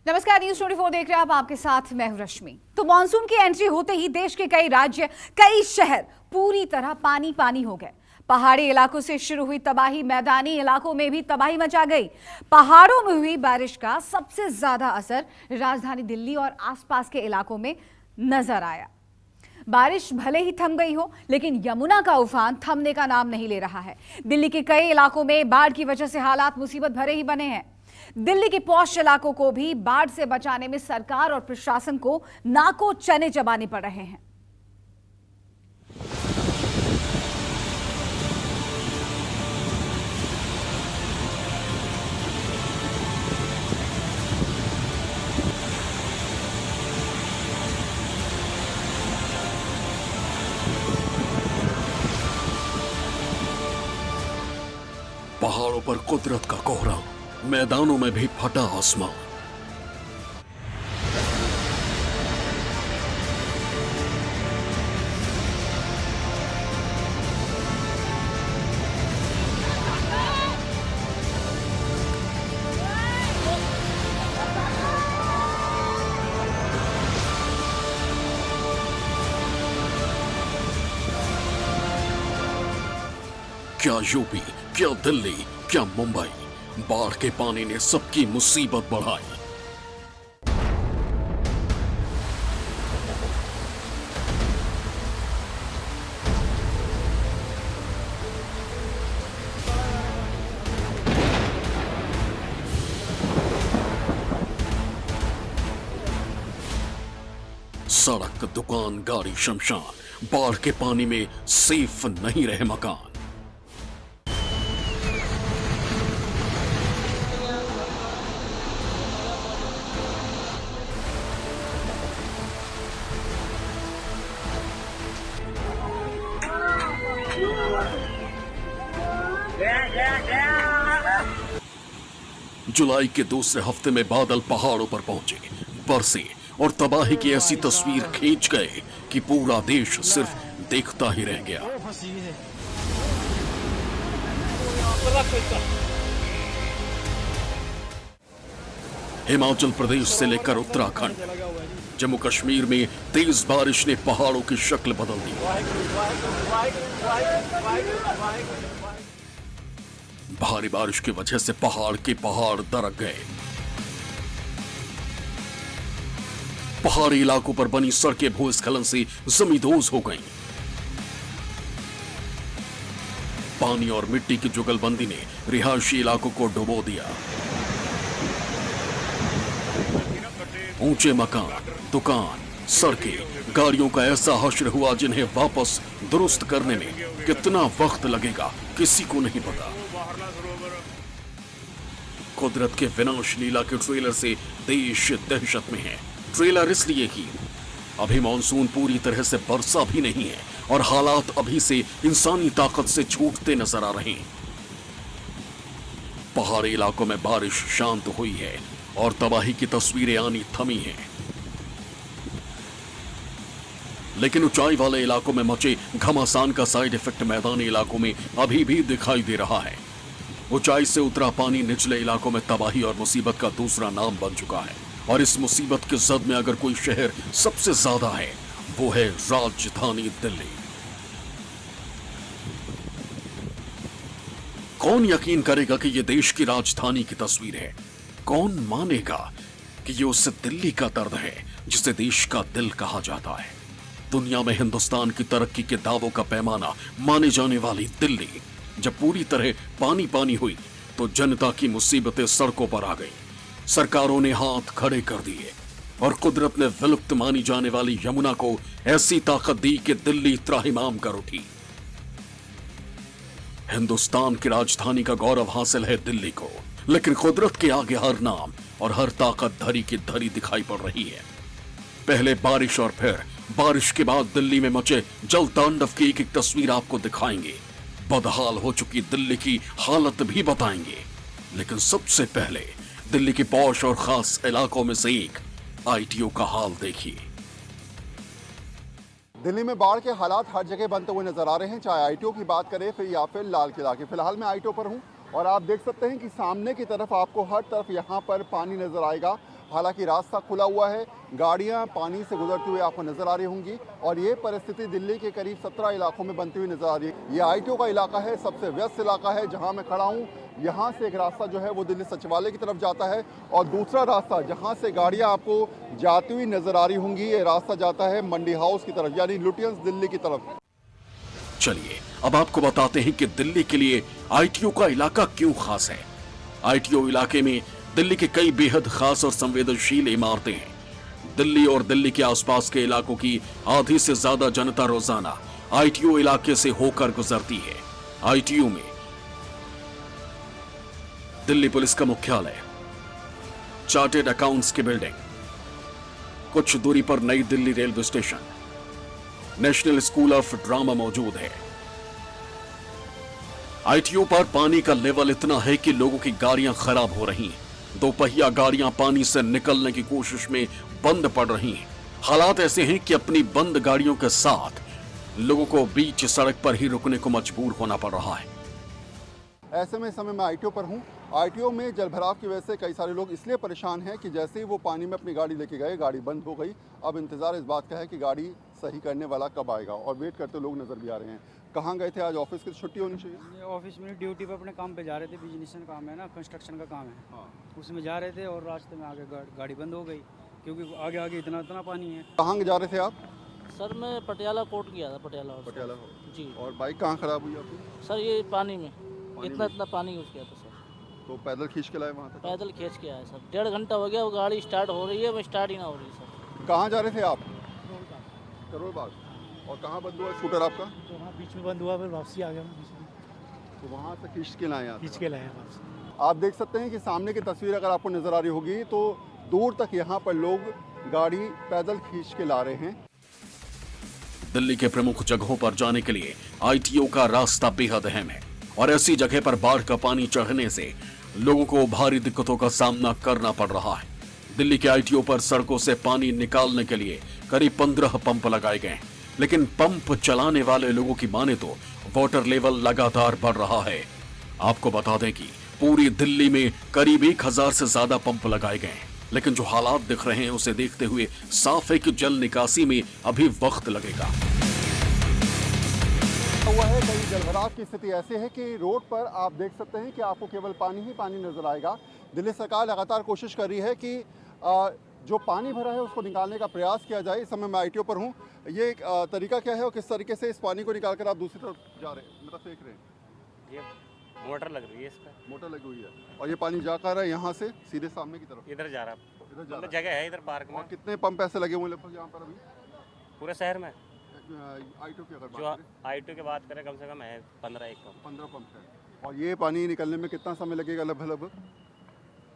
नमस्कार, न्यूज़ 24 देख रहे हैं आप। आपके साथ मैं हूं रश्मि। तो मानसून की एंट्री होते ही देश के कई राज्य, कई शहर पूरी तरह पानी पानी हो गए। पहाड़ी इलाकों से शुरू हुई तबाही मैदानी इलाकों में भी तबाही मचा गई। पहाड़ों में हुई बारिश का सबसे ज्यादा असर राजधानी दिल्ली और आसपास के इलाकों में नजर आया। बारिश भले ही थम गई हो, लेकिन यमुना का उफान थमने का नाम नहीं ले रहा है। दिल्ली के कई इलाकों में बाढ़ की वजह से हालात मुसीबत भरे ही बने हैं। दिल्ली के पॉश इलाकों को भी बाढ़ से बचाने में सरकार और प्रशासन को नाको चने चबाने पड़ रहे हैं। पहाड़ों पर कुदरत का कोहरा, मैदानों में भी फटा आसमान। क्या यूपी, क्या दिल्ली, क्या मुंबई, बाढ़ के पानी ने सबकी मुसीबत बढ़ाई। सड़क, दुकान, गाड़ी, शमशान। बाढ़ के पानी में सेफ नहीं रहे मकान। जुलाई के दूसरे हफ्ते में बादल पहाड़ों पर पहुंचे, बरसे और तबाही की ऐसी तस्वीर खींच गए कि पूरा देश सिर्फ देखता ही रह गया। हिमाचल प्रदेश से लेकर उत्तराखंड, जम्मू कश्मीर में तेज बारिश ने पहाड़ों की शक्ल बदल दी। भारी बारिश की वजह से पहाड़ के पहाड़ दरक गए। पहाड़ी इलाकों पर बनी सड़कें भूस्खलन से जमींदोज हो गईं। पानी और मिट्टी की जुगलबंदी ने रिहायशी इलाकों को डुबो दिया। ऊंचे मकान, दुकान, सड़कें, गाड़ियों का ऐसा हश्र हुआ जिन्हें वापस दुरुस्त करने में कितना वक्त लगेगा किसी को नहीं पता। कुदरत के विनाश लीला के ट्रेलर से देश दहशत में है। ट्रेलर इसलिए कि अभी मानसून पूरी तरह से बरसा भी नहीं है और हालात अभी से इंसानी ताकत से छूटते नजर आ रहे हैं। पहाड़ी इलाकों में बारिश शांत हुई है और तबाही की तस्वीरें आनी थमी हैं, लेकिन ऊंचाई वाले इलाकों में मचे घमासान का साइड इफेक्ट मैदानी इलाकों में अभी भी दिखाई दे रहा है। ऊंचाई से उतरा पानी निचले इलाकों में तबाही और मुसीबत का दूसरा नाम बन चुका है। और इस मुसीबत के जद में अगर कोई शहर सबसे ज्यादा है, वो है राजधानी दिल्ली। कौन यकीन करेगा कि ये देश की राजधानी की तस्वीर है? कौन मानेगा कि ये उस दिल्ली का दर्द है जिसे देश का दिल कहा जाता है? दुनिया में हिंदुस्तान की तरक्की के दावों का पैमाना माने जाने वाली दिल्ली जब पूरी तरह पानी पानी हुई तो जनता की मुसीबतें सड़कों पर आ गई। सरकारों ने हाथ खड़े कर दिए और कुदरत ने विलुप्त मानी जाने वाली यमुना को ऐसी ताकत दी कि दिल्ली त्राहिमाम कर उठी। हिंदुस्तान की राजधानी का गौरव हासिल है दिल्ली को, लेकिन कुदरत के आगे हर नाम और हर ताकत धरी की धरी दिखाई पड़ रही है। पहले बारिश और फिर बारिश के बाद दिल्ली में मचे जल तांडव की एक एक तस्वीर आपको दिखाएंगे। बदहाल हो चुकी दिल्ली की हालत भी बताएंगे, लेकिन सबसे पहले दिल्ली के पौश और खास इलाकों में से एक आईटीओ का हाल देखिए। दिल्ली में बाढ़ के हालात हर जगह बनते हुए नजर आ रहे हैं, चाहे आईटीओ की बात करें फिर या फिर लाल किला की। फिलहाल मैं आईटीओ पर हूं और आप देख सकते हैं कि सामने की तरफ आपको हर तरफ यहां पर पानी नजर आएगा। हालांकि रास्ता खुला हुआ है, गाड़ियां पानी से गुजरती हुई आपको नजर आ रही होंगी और ये परिस्थिति दिल्ली के करीब 17 इलाकों में बनती हुई नजर आ रही है। ये आईटीओ का इलाका है, सबसे व्यस्त इलाका है जहां मैं खड़ा हूं। यहाँ से एक रास्ता जो है वो दिल्ली सचिवालय की तरफ जाता है और दूसरा रास्ता जहाँ से गाड़ियाँ आपको जाती हुई नजर आ रही होंगी, ये रास्ता जाता है मंडी हाउस की तरफ, यानी लुटियंस दिल्ली की तरफ। चलिए अब आपको बताते हैं कि दिल्ली के लिए आईटीओ का इलाका क्यों खास है। आईटीओ इलाके में दिल्ली के कई बेहद खास और संवेदनशील इमारतें हैं। दिल्ली और दिल्ली के आसपास के इलाकों की आधी से ज्यादा जनता रोजाना आईटीओ इलाके से होकर गुजरती है। आईटीओ में दिल्ली पुलिस का मुख्यालय, चार्टेड अकाउंट्स की बिल्डिंग, कुछ दूरी पर नई Delhi railway station, national school of drama मौजूद है। आईटीओ पर पानी का लेवल इतना है कि लोगों की गाड़ियां खराब हो रही हैं। दोपहिया गाड़ियां पानी से निकलने की कोशिश में बंद पड़ रही हैं। हालात ऐसे हैं कि अपनी बंद गाड़ियों के साथ लोगों को बीच सड़क पर ही रुकने को मजबूर होना पड़ रहा है। ऐसे में इस समय मैं आईटीओ पर हूँ। आईटीओ में जलभराव की वजह से कई सारे लोग इसलिए परेशान हैं कि जैसे ही वो पानी में अपनी गाड़ी लेके गए, गाड़ी बंद हो गई। अब इंतजार इस बात का है कि गाड़ी सही करने वाला कब आएगा और वेट करते लोग नजर भी आ रहे हैं। कहाँ गए थे आज? ऑफिस की छुट्टी होनी चाहिए। ऑफिस में ड्यूटी पे अपने काम पे जा रहे थे, बिजनेस का काम है ना, कंस्ट्रक्शन का काम है। हाँ। उसमें जा रहे थे और रास्ते में आगे गाड़ी बंद हो गई क्योंकि आगे आगे इतना पानी है। कहाँ जा रहे थे आप? सर मैं पटियाला कोर्ट गया था, पटियाला से। पटियाला जी। और बाइक कहाँ खराब हुई आपकी? सर ये पानी में इतना पानी घुस गया था सर। तो पैदल खींच के लाए वहाँ तक? पैदल खींच के आया सर, 1.5 घंटा हो गया, वो गाड़ी स्टार्ट हो रही है, वो स्टार्ट ही ना हो रही सर। कहाँ जा रहे थे आप? करोल बाग। और कहाँ बंद हुआ स्कूटर आपका? तो वहाँ बीच में बंद हुआ, फिर वापसी आ गया मैं बीच में, तो वहाँ से खींच के लाए खींच के लाए वापसी। आप देख सकते हैं कि सामने की तस्वीर अगर आपको नजर आ रही होगी तो दूर तक यहाँ पर लोग गाड़ी पैदल खींच के ला रहे हैं। दिल्ली के प्रमुख जगहों पर जाने के लिए आईटीओ का रास्ता बेहद अहम है और ऐसी जगह पर बाढ़ का पानी चढ़ने से लोगों को भारी दिक्कतों का सामना करना पड़ रहा है। दिल्ली के आईटीओ पर सड़कों से पानी निकालने के लिए करीब 15 पंप लगाए गए हैं, लेकिन पंप चलाने वाले लोगों की माने तो वाटर लेवल लगातार बढ़ रहा है। आपको बता दें कि पूरी दिल्ली में करीब 1000 से ज्यादा पंप लगाए गए हैं, लेकिन जो हालात दिख रहे हैं उसे देखते हुए साफ है कि जल निकासी में अभी वक्त लगेगा। हुआ है कई जलभराव की स्थिति ऐसी है कि रोड पर आप देख सकते हैं कि आपको केवल पानी ही पानी नजर आएगा। दिल्ली सरकार लगातार कोशिश कर रही है कि जो पानी भरा है उसको निकालने का प्रयास किया जाए। इस समय मैं आईटीओ पर हूँ। ये एक तरीका क्या है और किस तरीके से इस पानी को निकाल कर आप दूसरी तरफ जा रहे हैं, मतलब फेंक रहे हैं? ये मोटर लग रही है, इस पर मोटर लगी हुई है और ये पानी जा कर रहा है यहाँ से सीधे सामने की तरफ? इधर जा रहा है, इधर जा मतलब रहा है। जगह है इधर पार्क में। और कितने पंप ऐसे लगे हुए हैं लगभग यहाँ पर अभी पूरे शहर में? आईटीओ की अगर जो बात करें आईटीओ की बात करें कम से कम है 15 पंप। 15 पंप है। और ये पानी निकलने में कितना समय लगेगा लगभग?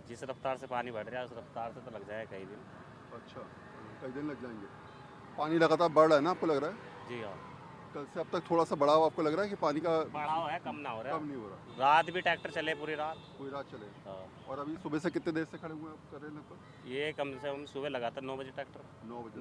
जिस रफ्तार से पानी बढ़ रहा है उस रफ्तार से तो लग जाएगा कई दिन। अच्छा, कई दिन लग जाएंगे। पानी लगातार बढ़ रहा है ना, आपको लग रहा है? जी हाँ, कल से अब तक थोड़ा सा बढ़ाव आपको लग रहा है कि पानी का? बढ़ाव है, कम ना हो रहा कम है। नहीं हो रहा। रात भी ट्रैक्टर चले पूरी रात। पूरी रात चले। हाँ। और अभी सुबह से कितने देर से खड़े हुए आप कर रहे हैं लगभग? ये कम से कम सुबह लगातार 9 बजे ट्रैक्टर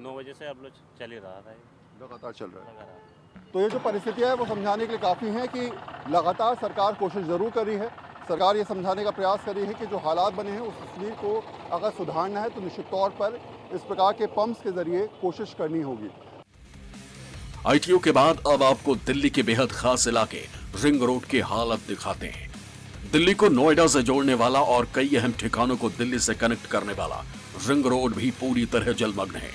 9 बजे से अब लोग चल ही रहा था ये, लगातार चल रहा है। लगातार। तो ये जो परिस्थिति है वो समझाने के लिए काफ़ी है कि लगातार सरकार कोशिश ज़रूर कर रही है। सरकार ये समझाने का प्रयास कर रही है कि जो हालात बने हैं उस तस्वीर को अगर सुधारना है तो निश्चित तौर पर इस प्रकार के पंप्स के जरिए कोशिश करनी होगी। आईटीओ के बाद अब आपको दिल्ली के बेहद खास इलाके रिंग रोड की हालत दिखाते हैं। दिल्ली को नोएडा से जोड़ने वाला और कई अहम ठिकानों को दिल्ली से कनेक्ट करने वाला रिंग रोड भी पूरी तरह जलमग्न है।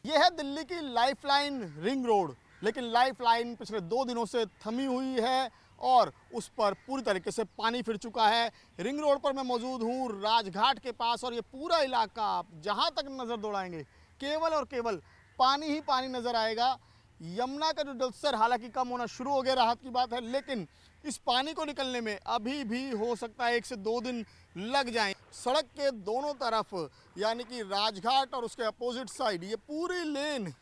यह है दिल्ली की लाइफलाइन रिंग रोड, लेकिन लाइफलाइन पिछले 2 दिनों से थमी हुई है और उस पर पूरी तरीके से पानी फिर चुका है। रिंग रोड पर मैं मौजूद हूँ राजघाट के पास और ये पूरा इलाका आप जहाँ तक नज़र दौड़ाएंगे केवल और केवल पानी ही पानी नज़र आएगा। यमुना का जो जलस्तर हालांकि कम होना शुरू हो गया, राहत की बात है, लेकिन इस पानी को निकलने में अभी भी हो सकता है 1 से 2 दिन लग जाएं। सड़क के दोनों तरफ यानी कि राजघाट और उसके अपोजिट साइड ये पूरी लेन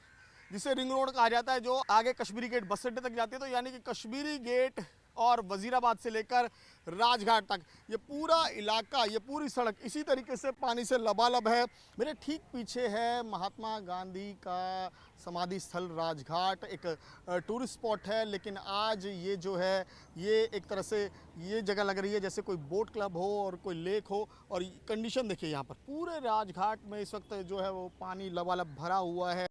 जिसे रिंग रोड कहा जाता है, जो आगे कश्मीरी गेट बस अड्डे तक जाती है, तो यानी कि कश्मीरी गेट और वजीराबाद से लेकर राजघाट तक ये पूरा इलाका, ये पूरी सड़क इसी तरीके से पानी से लबालब है। मेरे ठीक पीछे है महात्मा गांधी का समाधि स्थल राजघाट, एक टूरिस्ट स्पॉट है, लेकिन आज ये जो है ये एक तरह से ये जगह लग रही है जैसे कोई बोट क्लब हो और कोई लेक हो। और कंडीशन देखिए यहाँ पर पूरे राजघाट में इस वक्त जो है वो पानी लबालब भरा हुआ है।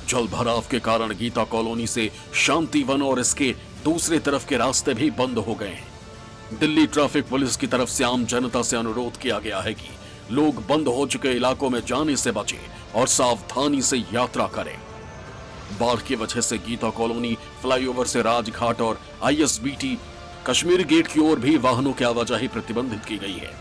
जल भराव के कारण गीता कॉलोनी से शांतिवन और इसके दूसरे तरफ के रास्ते भी बंद हो गए हैं। दिल्ली ट्रैफिक पुलिस की तरफ से आम जनता से अनुरोध किया गया है कि लोग बंद हो चुके इलाकों में जाने से बचें और सावधानी से यात्रा करें। बाढ़ की वजह से गीता कॉलोनी, फ्लाईओवर से राजघाट और ISBT कश्मीर गेट की ओर भी वाहनों की आवाजाही प्रतिबंधित की गई है।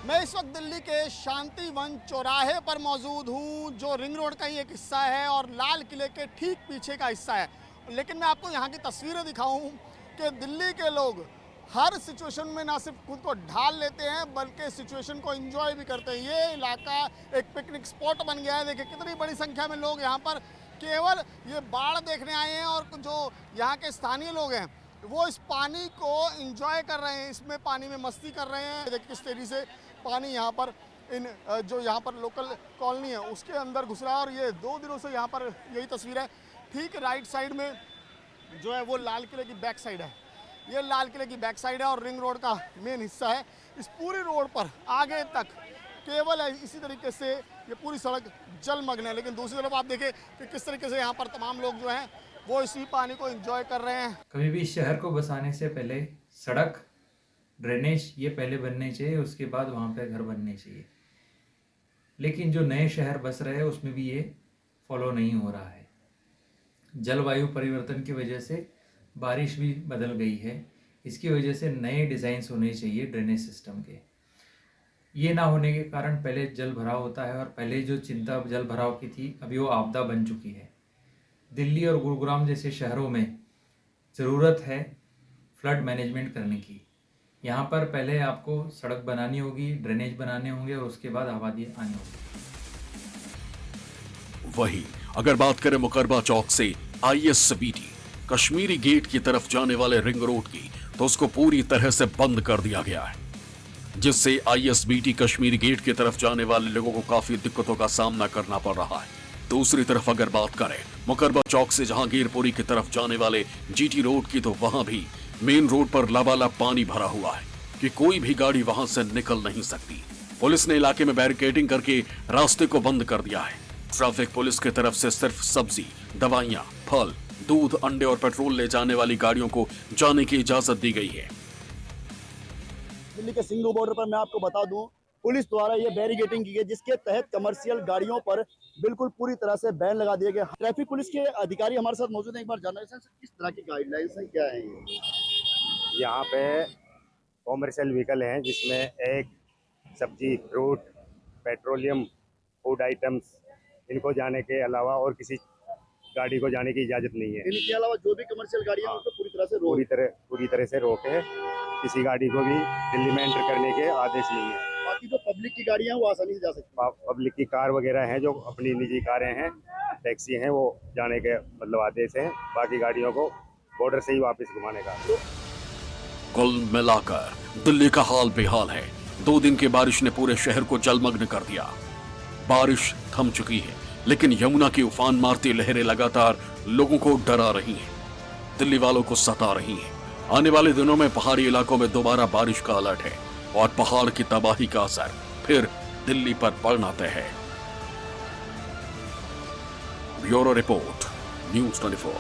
मैं इस वक्त दिल्ली के शांतिवन चौराहे पर मौजूद हूं, जो रिंग रोड का ही एक हिस्सा है और लाल किले के ठीक पीछे का हिस्सा है। लेकिन मैं आपको यहाँ की तस्वीरें दिखाऊं कि दिल्ली के लोग हर सिचुएशन में ना सिर्फ खुद को ढाल लेते हैं बल्कि सिचुएशन को एंजॉय भी करते हैं। ये इलाका एक पिकनिक स्पॉट बन गया है। देखिए कितनी बड़ी संख्या में लोग यहाँ पर केवल ये बाढ़ देखने आए हैं और जो यहाँ के स्थानीय लोग हैं वो इस पानी को एंजॉय कर रहे हैं, इसमें पानी में मस्ती कर रहे हैं। देखिए किस तरीके से पानी यहाँ पर इन जो यहाँ पर लोकल कॉलोनी है उसके अंदर घुस रहा है। और ये 2 दिनों से यहाँ पर यही तस्वीर है। ठीक राइट साइड में जो है वो लाल किले की बैक साइड है, ये लाल किले की बैक साइड है और रिंग रोड का मेन हिस्सा है। इस पूरी रोड पर आगे तक केवल इसी तरीके से ये पूरी सड़क जलमग्न है। लेकिन दूसरी तरफ आप देखें कि किस तरीके से यहाँ पर तमाम लोग जो हैं वो इसी पानी को एंजॉय कर रहे हैं। कभी भी शहर को बसाने से पहले सड़क, ड्रेनेज ये पहले बनने चाहिए, उसके बाद वहाँ पे घर बनने चाहिए। लेकिन जो नए शहर बस रहे हैं उसमें भी ये फॉलो नहीं हो रहा है। जलवायु परिवर्तन की वजह से बारिश भी बदल गई है, इसकी वजह से नए डिज़ाइंस होने चाहिए ड्रेनेज सिस्टम के। ये ना होने के कारण पहले जल भराव होता है और पहले जो चिंता जल भराव की थी अभी वो आपदा बन चुकी है। दिल्ली और गुरुग्राम जैसे शहरों में ज़रूरत है फ्लड मैनेजमेंट करने की। यहाँ पर पहले आपको सड़क बनानी होगी, ड्रेनेज बनाने होंगे और उसके बाद आबादी आनी होगी। वहीं अगर बात करें मुकरबा चौक से ISBT कश्मीरी गेट की तरफ जाने वाले रिंग रोड की, तो उसको पूरी तरह से बंद कर दिया गया है, जिससे ISBT कश्मीरी गेट की तरफ जाने वाले लोगों को काफी दिक्कतों का सामना करना पड़ रहा है। दूसरी तरफ अगर बात करें मुकरबा चौक से जहांगीरपुरी की तरफ जाने वाले GT रोड की, तो वहां भी मेन रोड पर लबालब पानी भरा हुआ है कि कोई भी गाड़ी वहां से निकल नहीं सकती। पुलिस ने इलाके में बैरिकेडिंग करके रास्ते को बंद कर दिया है। ट्रैफिक पुलिस की तरफ से सिर्फ सब्जी, दवाइयां, फल, दूध, अंडे और पेट्रोल ले जाने वाली गाड़ियों को जाने की इजाजत दी गई है। दिल्ली के सिंघू बॉर्डर पर मैं आपको बता दूं, पुलिस द्वारा ये बैरिकेडिंग की गई जिसके तहत कमर्शियल गाड़ियों पर बिल्कुल पूरी तरह से बैन लगा दिया गया। ट्रैफिक पुलिस के अधिकारी हमारे साथ मौजूद हैं, एक बार जानना चाहेंगे सर किस तरह की गाइडलाइंस है, क्या है ये? यहाँ पे कॉमर्शियल व्हीकल हैं जिसमें एक सब्जी, फ्रूट, पेट्रोलियम, फूड आइटम्स, इनको जाने के अलावा और किसी गाड़ी को जाने की इजाज़त नहीं है। इनके अलावा जो भी कमर्शियल गाड़ियां हैं उनको पूरी तरह से पूरी तरह से रोक है। किसी गाड़ी को भी दिल्ली में एंटर करने के आदेश नहीं है। बाकी जो पब्लिक की गाड़ियां हैं वो आसानी से जा सकती हैं। पब्लिक की कार वगैरह हैं, जो अपनी निजी कारें हैं, टैक्सी हैं, वो जाने के मतलब आदेश है। बाकी गाड़ियों को बॉर्डर से ही वापस घुमाने का। कुल मिलाकर दिल्ली का हाल बेहाल है। 2 दिन की बारिश ने पूरे शहर को जलमग्न कर दिया। बारिश थम चुकी है, लेकिन यमुना की उफान मारती लहरें लगातार लोगों को डरा रही हैं, दिल्ली वालों को सता रही हैं। आने वाले दिनों में पहाड़ी इलाकों में दोबारा बारिश का अलर्ट है और पहाड़ की तबाही का असर फिर दिल्ली पर पड़ना तय है। Bureau report, news 24।